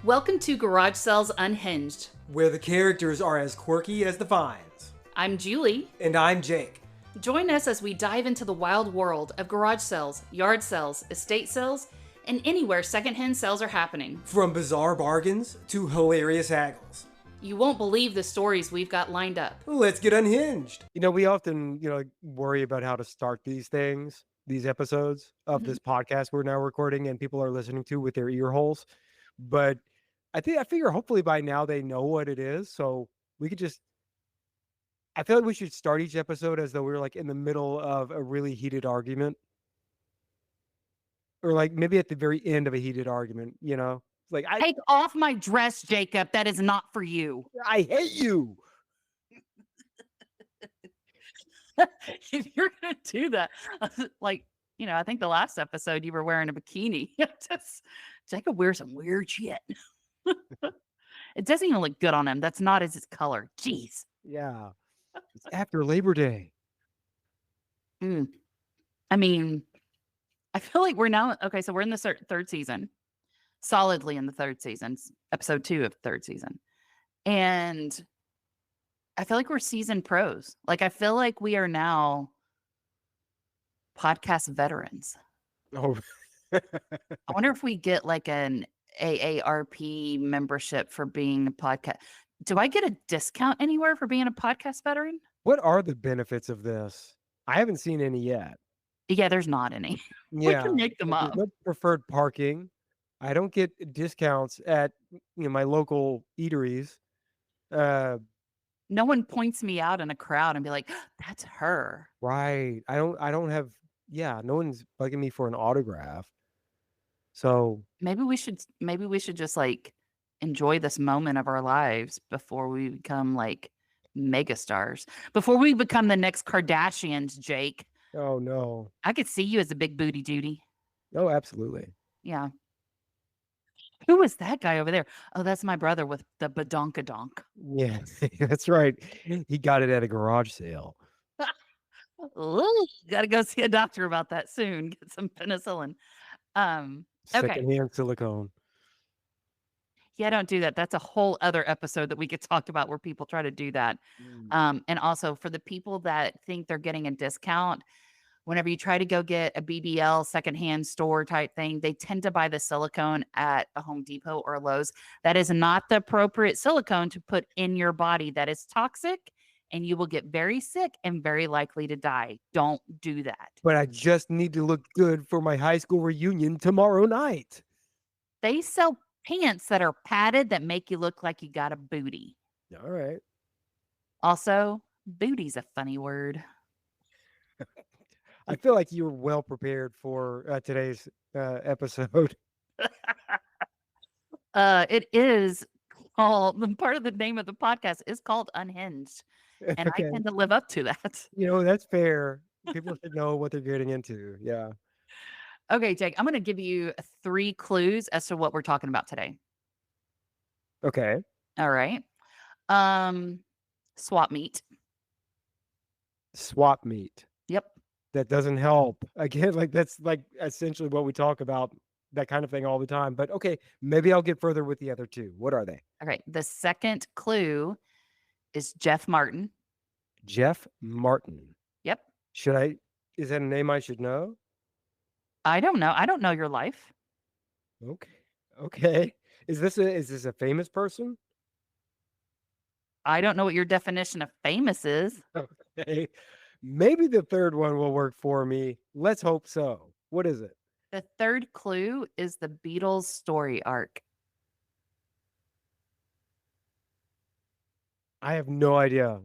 Welcome to Garage Sales Unhinged. Where the characters are as quirky as the finds. I'm Julie. And I'm Jake. Join us as we dive into the wild world of garage sales, yard sales, estate sales, and anywhere secondhand sales are happening. From bizarre bargains to hilarious haggles. You won't believe the stories we've got lined up. Let's get unhinged. We often, worry about how to start these things, these episodes of this podcast we're now recording and people are listening to with their ear holes. But I figure hopefully by now they know what it is. So we could I feel like we should start each episode as though we were like in the middle of a really heated argument. Or like maybe at the very end of a heated argument, Like Take off my dress, Jacob. That is not for you. I hate you. If you're going to do that, I think the last episode you were wearing a bikini. Jacob wears some weird shit. It doesn't even look good on him. That's not his color. Jeez. Yeah. It's after Labor Day. I mean, I feel like we're now, so we're in the third season, solidly in the third season, episode 2 of third season. And I feel like we're seasoned pros. Like, I feel like we are now podcast veterans. Oh, I wonder if we get like an AARP membership for being a podcast. Do I get a discount anywhere for being a podcast veteran? what are the benefits of this? I haven't seen any yet. Yeah, there's not any. We Yeah. can make them There's up. no preferred parking. I don't get discounts at my local eateries. No one points me out in a crowd and be like, that's her. Right. I don't have, no one's bugging me for an autograph. So Maybe we should just like enjoy this moment of our lives before we become like megastars. Before we become the next Kardashians, Jake. oh no. I could see you as a big booty Judy. Oh, absolutely. Yeah. Who is that guy over there? Oh, that's my brother with the badonkadonk. Yeah, that's right. He got it at a garage sale. Got to go see a doctor about that soon. Get some penicillin. Okay. Secondhand silicone. Yeah, don't do that. That's a whole other episode that we could talk about where people try to do that. And also for the people that think they're getting a discount, whenever you try to go get a BBL secondhand store type thing, they tend to buy the silicone at a Home Depot or Lowe's. That is not the appropriate silicone to put in your body. That is toxic and you will get very sick and very likely to die. Don't do that. But I just need to look good for my high school reunion tomorrow night. They sell pants that are padded that make you look like you got a booty. All right. Also, booty's a funny word. I feel like you were well prepared for today's episode. It is called, part of the name of the podcast is called Unhinged. And I tend to live up to that. That's fair. People should know what they're getting into. Yeah. Okay, Jake, I'm going to give you 3 clues as to what we're talking about today. Okay. All right. Swap meet. Swap meet. Yep. That doesn't help. Again, that's like essentially what we talk about, that kind of thing all the time. But okay, maybe I'll get further with the other 2. What are they? Okay. The second clue is Jeff Martin. Jeff Martin. Yep. Is that a name I should know? I don't know. I don't know your life. Okay. Is this a famous person? I don't know what your definition of famous is. Okay. Maybe the third one will work for me. Let's hope so. What is it? The third clue is the Beatles story arc. I have no idea.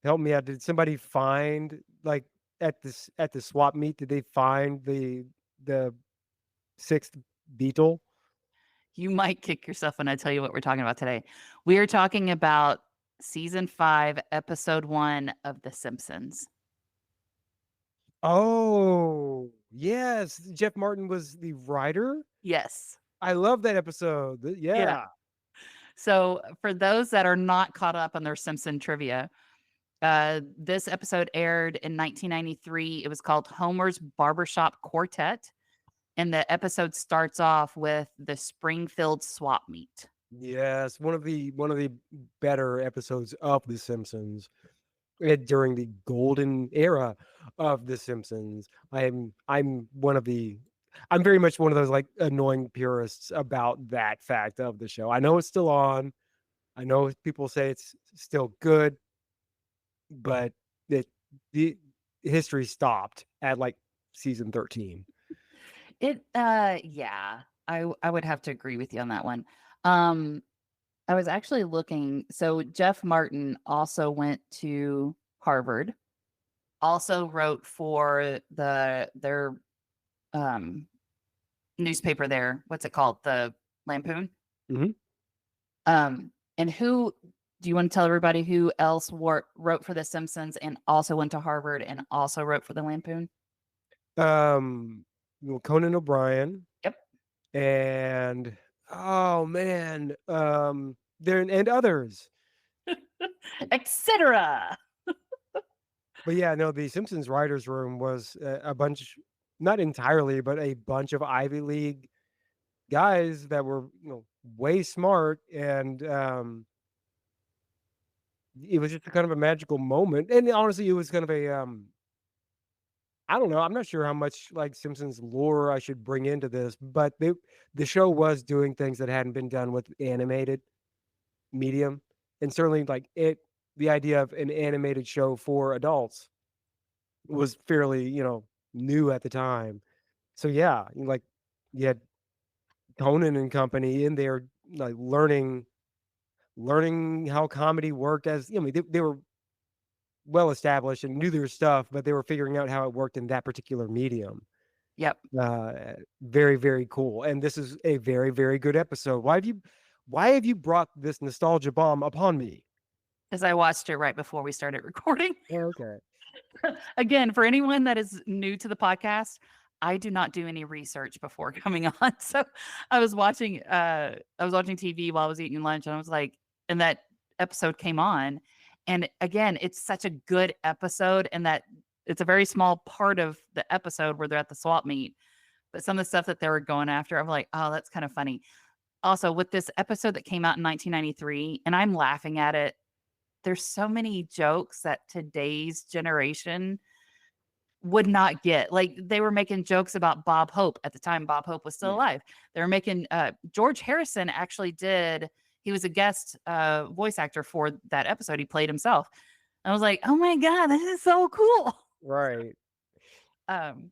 Help me out. Did somebody find, like, at the swap meet, did they find the 6th Beatle? You might kick yourself when I tell you what we're talking about today. We are talking about season 5, episode 1 of The Simpsons. Oh, yes. Jeff Martin was the writer. Yes. I love that episode. Yeah. So for those that are not caught up on their Simpson trivia, this episode aired in 1993. It was called Homer's Barbershop Quartet. And the episode starts off with the Springfield swap meet. Yes, one of the better episodes of The Simpsons during the golden era of The Simpsons. I'm very much one of those like annoying purists about that fact of the show. I know it's still on. I know people say it's still good, but it the history stopped at like season 13. Yeah, I would have to agree with you on that one. Um, I was actually looking. So Jeff Martin also went to Harvard. Also wrote for their um newspaper there. What's it called? The Lampoon. Mhm. And who do you want to tell everybody who else wrote for The Simpsons and also went to Harvard and also wrote for the Lampoon? Um, well, Conan O'Brien Yep. and oh man, there and others. Etc. But yeah, no, the Simpsons writers' room was a bunch, not entirely, but a bunch of Ivy League guys that were, way smart, and it was just a kind of a magical moment. And honestly, it was kind of a I don't know. I'm not sure how much like Simpsons lore I should bring into this, but the show was doing things that hadn't been done with animated medium, and certainly like the idea of an animated show for adults was fairly, new at the time. So yeah, like you had Conan and company in there, like learning how comedy worked. As they were well established and knew their stuff, but they were figuring out how it worked in that particular medium. Yep. Uh, Very, very cool. And this is a very, very good episode. Why have you brought this nostalgia bomb upon me? Because I watched it right before we started recording. Okay. Again, for anyone that is new to the podcast, I do not do any research before coming on. So I was watching TV while I was eating lunch and I was like, and that episode came on. And again, it's such a good episode and that it's a very small part of the episode where they're at the swap meet. But some of the stuff that they were going after, I'm like, oh, that's kind of funny. Also, with this episode that came out in 1993, and I'm laughing at it, there's so many jokes that today's generation would not get. Like, they were making jokes about Bob Hope at the time Bob Hope was still Yeah. alive. They were making George Harrison actually did he was a guest voice actor for that episode. He played himself. I was like, "Oh my god, this is so cool." Right. Um,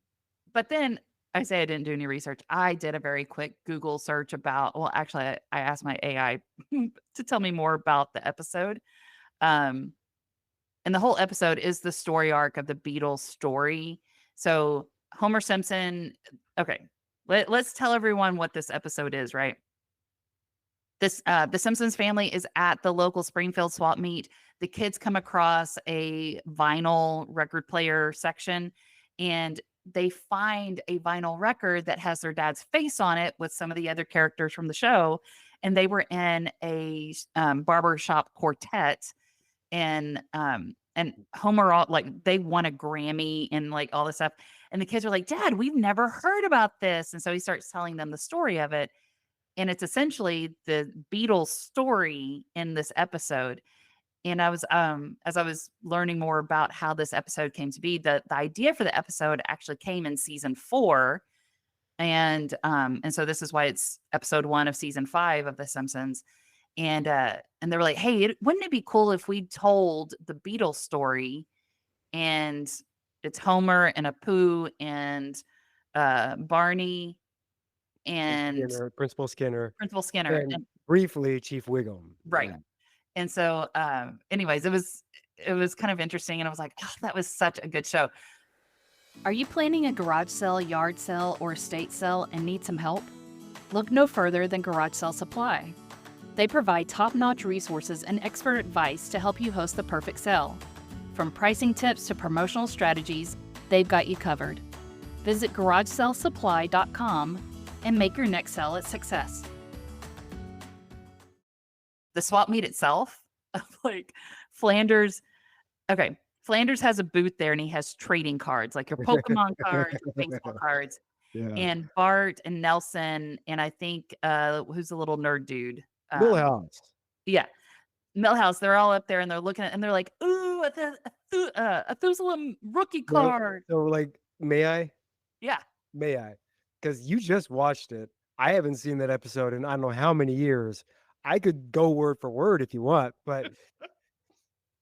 but then I say I didn't do any research. I did a very quick Google search about well, actually, I asked my AI to tell me more about the episode. Um, and the whole episode is the story arc of the Beatles story. So Homer Simpson, okay, let's tell everyone what this episode is, right? The Simpsons family is at the local Springfield swap meet. The kids come across a vinyl record player section and they find a vinyl record that has their dad's face on it with some of the other characters from the show. And they were in a barbershop quartet and Homer all like they won a Grammy and like all this stuff. And the kids are like, Dad, we've never heard about this. And so he starts telling them the story of it. And it's essentially the Beatles story in this episode. And I was as I was learning more about how this episode came to be, the idea for the episode actually came in season 4. And so this is why it's episode 1 of season 5 of The Simpsons. And they were like, "Hey, wouldn't it be cool if we told the Beatles story and it's Homer and Apu and Barney And and Principal Skinner, Principal Skinner." and And briefly Chief Wiggum. right. And so anyways, it was kind of interesting and I was like, "Oh, that was such a good show." Are you planning a garage sale, yard sale, or estate sale and need some help? Look no further than Garage Sale Supply. They provide top-notch resources and expert advice to help you host the perfect sale. From pricing tips to promotional strategies, they've got you covered. Visit GarageSaleSupply.com and make your next sale a success. The swap meet itself, like Flanders, okay, Flanders has a booth there and he has trading cards, like your Pokemon cards, your baseball cards, Yeah. and Bart and Nelson, and I think who's the little nerd dude? Um, Millhouse. yeah, Millhouse. They're all up there and they're looking at and they're like, "Ooh, a Thusalem rookie So, card." like, Yeah. may I? Because you just watched it. I haven't seen that episode in I don't know how many years. I could go word for word if you want, but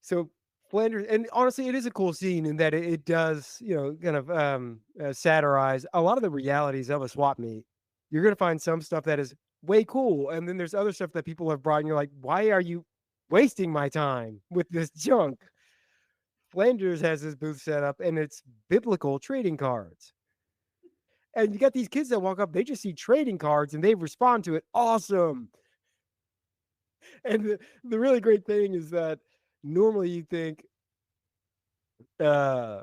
so Flanders, and honestly, it is a cool scene in that it does, kind of satirize a lot of the realities of a swap meet. You're gonna find some stuff that is way cool, and then there's other stuff that people have brought, and you're like, why are you wasting my time with this junk? Flanders has his booth set up, and it's biblical trading cards. And you got these kids that walk up, they just see trading cards and they respond to it. Awesome. And the really great thing is that normally you think uh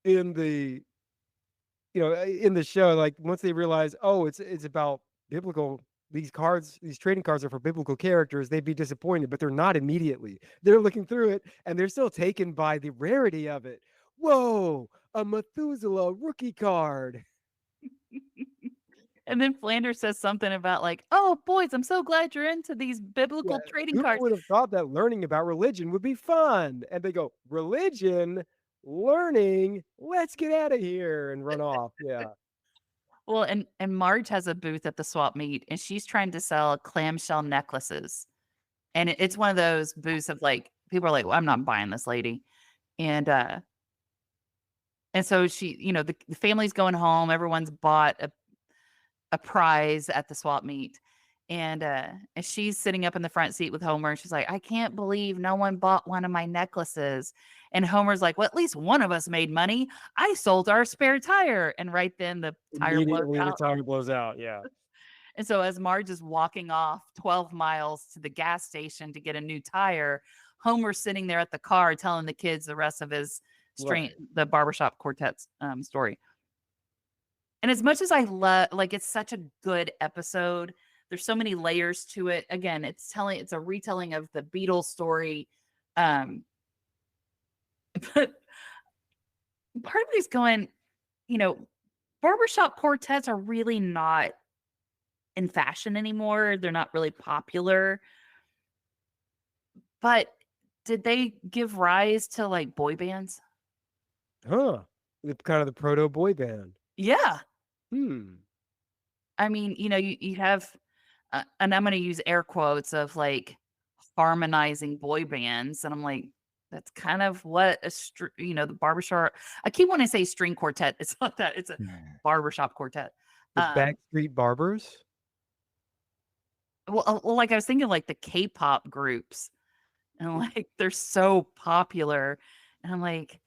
in the in the show, like once they realize, oh, it's about biblical, these trading cards are for biblical characters, they'd be disappointed, but they're not immediately. They're looking through it and they're still taken by the rarity of it. Whoa, a Methuselah rookie card. And then Flanders says something about like, "Oh, boys, I'm so glad you're into these Yeah, biblical trading who cards." would have thought that learning about religion would be fun? And they go, religion, learning, let's get out of here and run off. Yeah. Well, and Marge has a booth at the swap meet, and she's trying to sell clamshell necklaces. And it's one of those booths of like people are like, "Well, I'm not buying this lady." And so she, the family's going home. Everyone's bought a prize at the swap meet. And she's sitting up in the front seat with Homer, and she's like, "I can't believe no one bought one of my necklaces." And Homer's like, "Well, at least one of us made money. I sold our spare tire." And right then the tire blows Immediately the out. tire blows out. Yeah. And so as Marge is walking off 12 miles to the gas station to get a new tire, Homer's sitting there at the car telling the kids the rest of his Right. the Barbershop Quartet's story. And as much as I love, like, it's such a good episode. There's so many layers to it. Again, it's a retelling of the Beatles story. Um, but part of me is going, you know, barbershop quartets are really not in fashion anymore. They're not really popular. But did they give rise to like boy bands? Huh. The kind of the proto boy band. Yeah. Hmm. I mean, you have, and I'm going to use air quotes of like harmonizing boy bands. And I'm like, that's kind of what the barbershop. I keep wanting to say string quartet. It's not that, it's a barbershop quartet. The Um, Backstreet Barbers. well, like I was thinking like the K-pop groups and like they're so popular. And I'm like,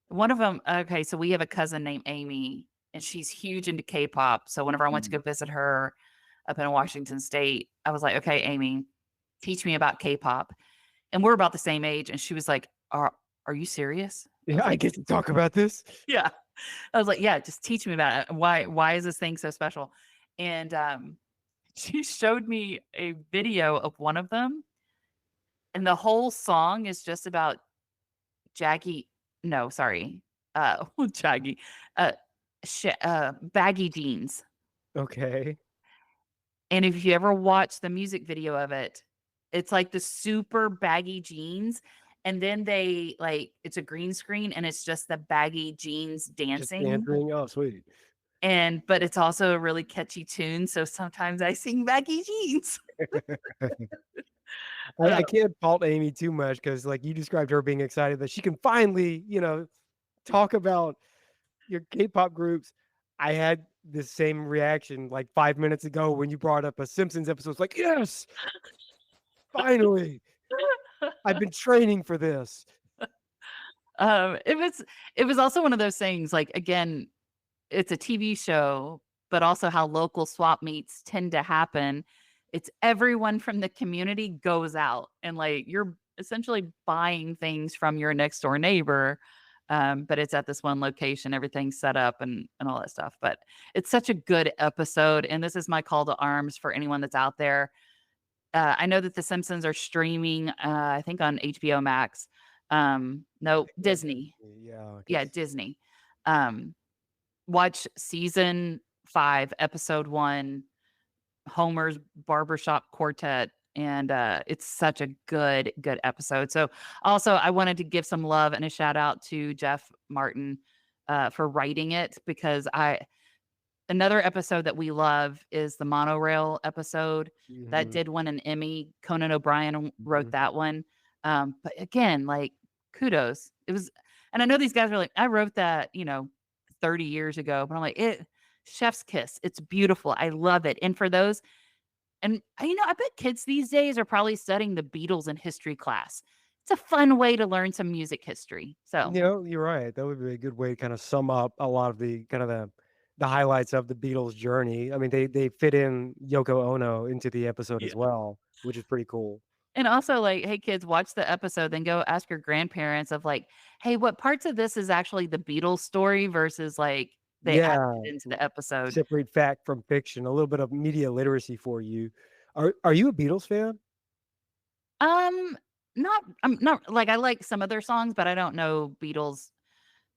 one of them, okay, so we have a cousin named Amy, and she's huge into K-pop. So whenever I went to go visit her up in Washington State, I was like, "Okay, Amy, teach me about K-pop." And we're about the same age, and she was like, "Are you serious?" I Yeah, was I like, get to talk about this. "Yeah." I was like, "Yeah, just teach me about it. Why is this thing so special?" And she showed me a video of one of them, and the whole song is just about Jaggy no, sorry, Jaggy, uh, baggy jeans, Okay. and if you ever watch the music video of it, it's like the super baggy jeans, and then it's a green screen, and it's just the baggy jeans Just dancing, answering. Oh, sweet. but it's also a really catchy tune, so sometimes I sing baggy jeans. I Uh, can't fault Amy too much because, like, you described her being excited that she can finally, talk about your K-pop groups. I had the same reaction like 5 minutes ago when you brought up a Simpsons episode. It's like, yes, finally, I've been training for this. it was also one of those things, like, again, it's a TV show, but also how local swap meets tend to happen. It's everyone from the community goes out and like you're essentially buying things from your next door neighbor. But it's at this one location, everything's set up and all that stuff. But it's such a good episode. And this is my call to arms for anyone that's out there. I know that The Simpsons are streaming, I think on HBO Max. No, Yeah, Disney. yeah, Yeah, Disney. Um, Watch season 5, episode 1. Homer's Barbershop Quartet, and it's such a good episode. So also I wanted to give some love and a shout out to Jeff Martin for writing it, because I another episode that we love is the monorail episode that Mhm, did win an Emmy. Conan O'Brien wrote mhm. that one. But again, like, kudos. It was, and I know these guys are like, I wrote that, 30 years ago, but I'm like, chef's kiss. It's beautiful. I love it. And for those, and I bet kids these days are probably studying the Beatles in history class. It's a fun way to learn some music history. So, You're right. That would be a good way to kinda sum up a lot of the kind of the highlights of the Beatles' journey. I mean, they fit in Yoko Ono into the episode yeah. as well, which is pretty cool. And also, like, hey, kids, watch the episode, then go ask your grandparents of like, hey, what parts of this is actually the Beatles story versus like they added Yeah, it into the episode. separate fact from fiction, a little bit of media literacy for you. Are you a Beatles fan? Um, I'm not like, I like some of their songs, but I don't know Beatles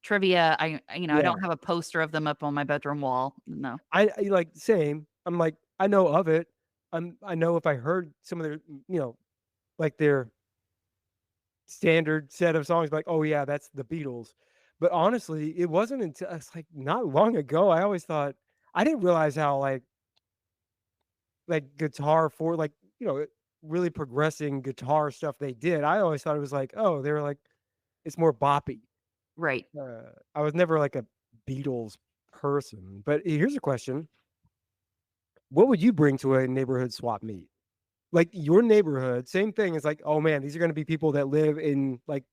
trivia. I Yeah. don't have a poster of them up on my bedroom wall. No. Like, same. I'm like, I know of it. I know if I heard some of their, like, their standard set of songs, like, "Oh, yeah, that's the Beatles." But honestly, it wasn't until it's, like, not long ago, I always thought I didn't realize how, guitar for really progressing guitar stuff they did. I always thought it was like, oh, they were like it's more boppy. Right. I was never like a Beatles person. But here's a question. What would you bring to a neighborhood swap meet? Like, your neighborhood, same thing, is like, "Oh, man, these are gonna be people that live in, like,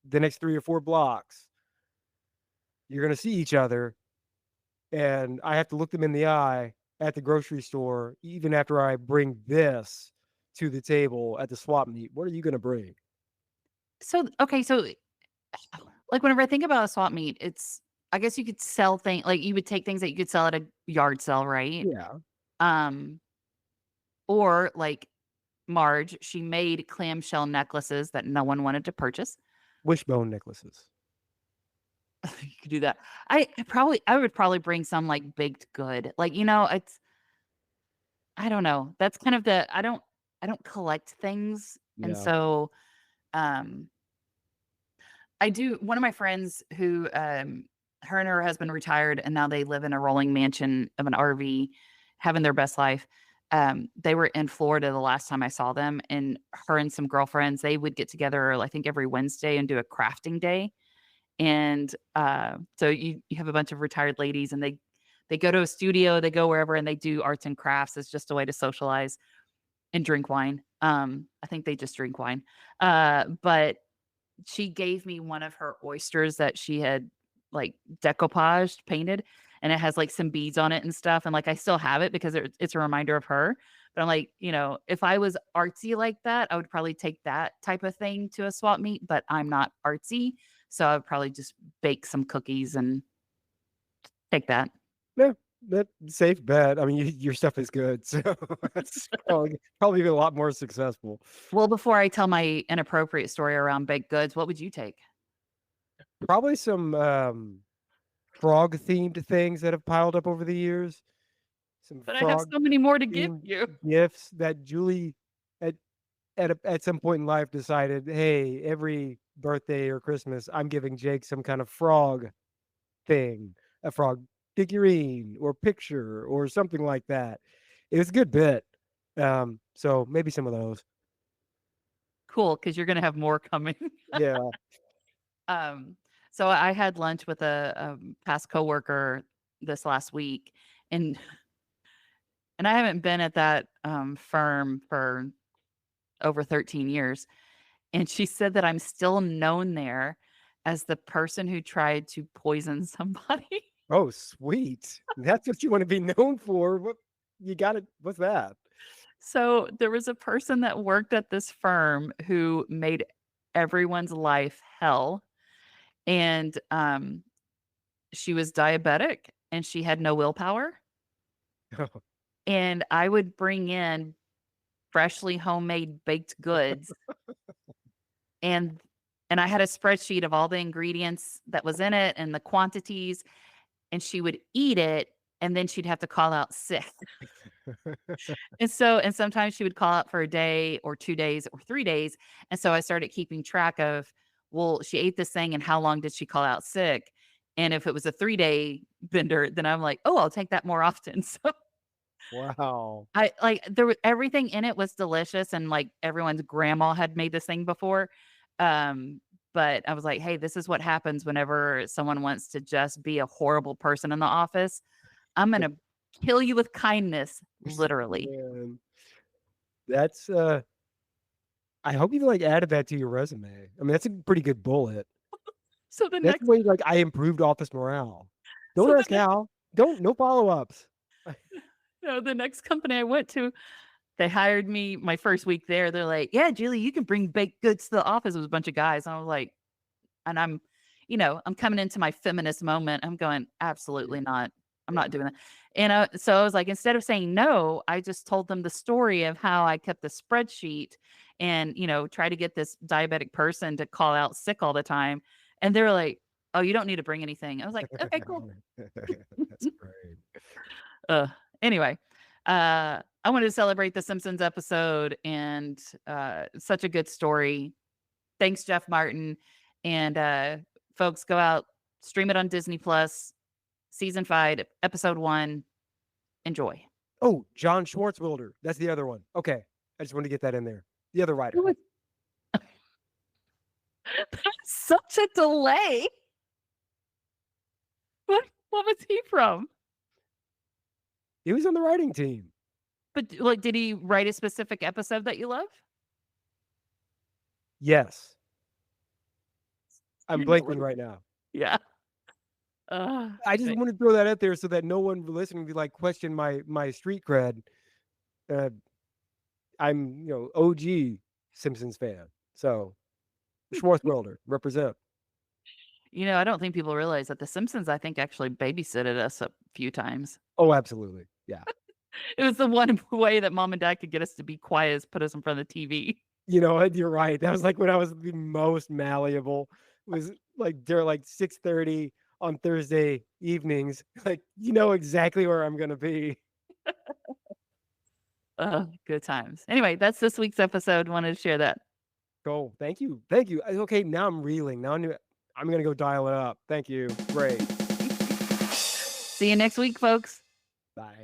the next 3 or 4 blocks. You're gonna see each other, and I have to look them in the eye at the grocery store even after I bring this to the table at the swap meet. What are you gonna bring?" So, okay, so like whenever I think about a swap meet, it's, I guess you could sell things, like you would take things that you could sell at a yard sale, right? Yeah. Um, or like Marge, she made clamshell necklaces that no one wanted to purchase. Wishbone necklaces. You could do that. I would probably bring some like baked good. Like, it's, I don't know. That's kind of the, I don't collect things. And Yeah. so um I do, one of my friends who her and her husband retired and now they live in a rolling mansion of an RV, having their best life. They were in Florida the last time I saw them, and her and some girlfriends, they would get together, I think every Wednesday, and do a crafting day. And so you have a bunch of retired ladies, and they go to a studio, they go wherever, and they do arts and crafts. It's just a way to socialize and drink wine. I think they just drink wine. But she gave me one of her oysters that she had, like, decoupaged, painted, and it has, like, some beads on it and stuff, and, like, I still have it because it's a reminder of her. But I'm like, if I was artsy like that, I would probably take that type of thing to a swap meet, but I'm not artsy, so I would probably just bake some cookies and take that. Yeah, that safe bet. I mean, your stuff is good, so that's probably a lot more successful. Well, before I tell my inappropriate story around baked goods, what would you take? Probably some, frog-themed things that have piled up over the years. Some But I have so many more to give frog-themed you. gifts that Julie at at some point in life decided, "Hey, every birthday or Christmas, I'm giving Jake some kind of frog thing, a frog figurine or picture or something like that." It was a good bit. So maybe some of those. Cool, because 'cause you're gonna have more coming. Yeah. Um, so I had lunch with a, past coworker this last week, and I haven't been at that, firm for over 13 years, and she said that I'm still known there as the person who tried to poison somebody. Oh, sweet. That's what you wanna be known for. What you got it? What's that? So, there was a person that worked at this firm who made everyone's life hell, and, she was diabetic, and she had no willpower, and I would bring in freshly homemade baked goods, and I had a spreadsheet of all the ingredients that was in it and the quantities, and she would eat it, and then she'd have to call out sick. And sometimes she would call out for a day or 2 days or 3 days, and so I started keeping track of, well, she ate this thing and how long did she call out sick? And if it was a 3-day bender, then I'm like, "Oh, I'll take that more often." So Wow. I like, there was everything in it was delicious and, like, everyone's grandma had made this thing before, um, but I was like, "Hey, this is what happens whenever someone wants to just be a horrible person in the office. I'm gonna kill you with kindness, literally." Man, that's I hope you like added that to your resume. I mean, that's a pretty good bullet. So the That's the next way like I improved office morale. Don't so the ask next how. Don't no follow-ups. no, the next company I went to, they hired me my first week there. They're like, "Yeah, Julie, you can bring baked goods to the office." It was a bunch of guys. And I was like, and I'm coming into my feminist moment. I'm going, absolutely not. I'm Yeah. not doing that. And so I was like, instead of saying no, I just told them the story of how I kept the spreadsheet and, try to get this diabetic person to call out sick all the time. And they're like, "Oh, you don't need to bring anything." I was like, "Okay, cool." That's great. Uh, anyway, I wanted to celebrate the Simpsons episode and such a good story. Thanks, Jeff Martin. And folks, go out, stream it on Disney Plus, season 5, episode 1. Enjoy. Oh, John Schwartzwelder. That's the other one. Okay. I just wanted to get that in there. The other writer. Who was- That's such a delay. What was he from? He was on the writing team. But like, did he write a specific episode that you love? Yes. I'm You know blanking right now. Yeah. Uh, I just but- want to throw that out there so that no one listening be like question my street cred. Uh, I'm OG Simpsons fan. So Schwartzwelder represent. I don't think people realize that The Simpsons, I think, actually babysitted us a few times. Oh, absolutely. Yeah. It was the one way that mom and dad could get us to be quiet is put us in front of the TV. You know what? You're right. That was like when I was the most malleable. It was like they're like 6:30 on Thursday evenings. Like exactly where I'm gonna be. Good times. Anyway, that's this week's episode. Wanted to share that. Cool. Thank you. Thank you. Okay, now I'm reeling. Now I'm gonna go dial it up. Thank you. Great. See you next week, folks. Bye.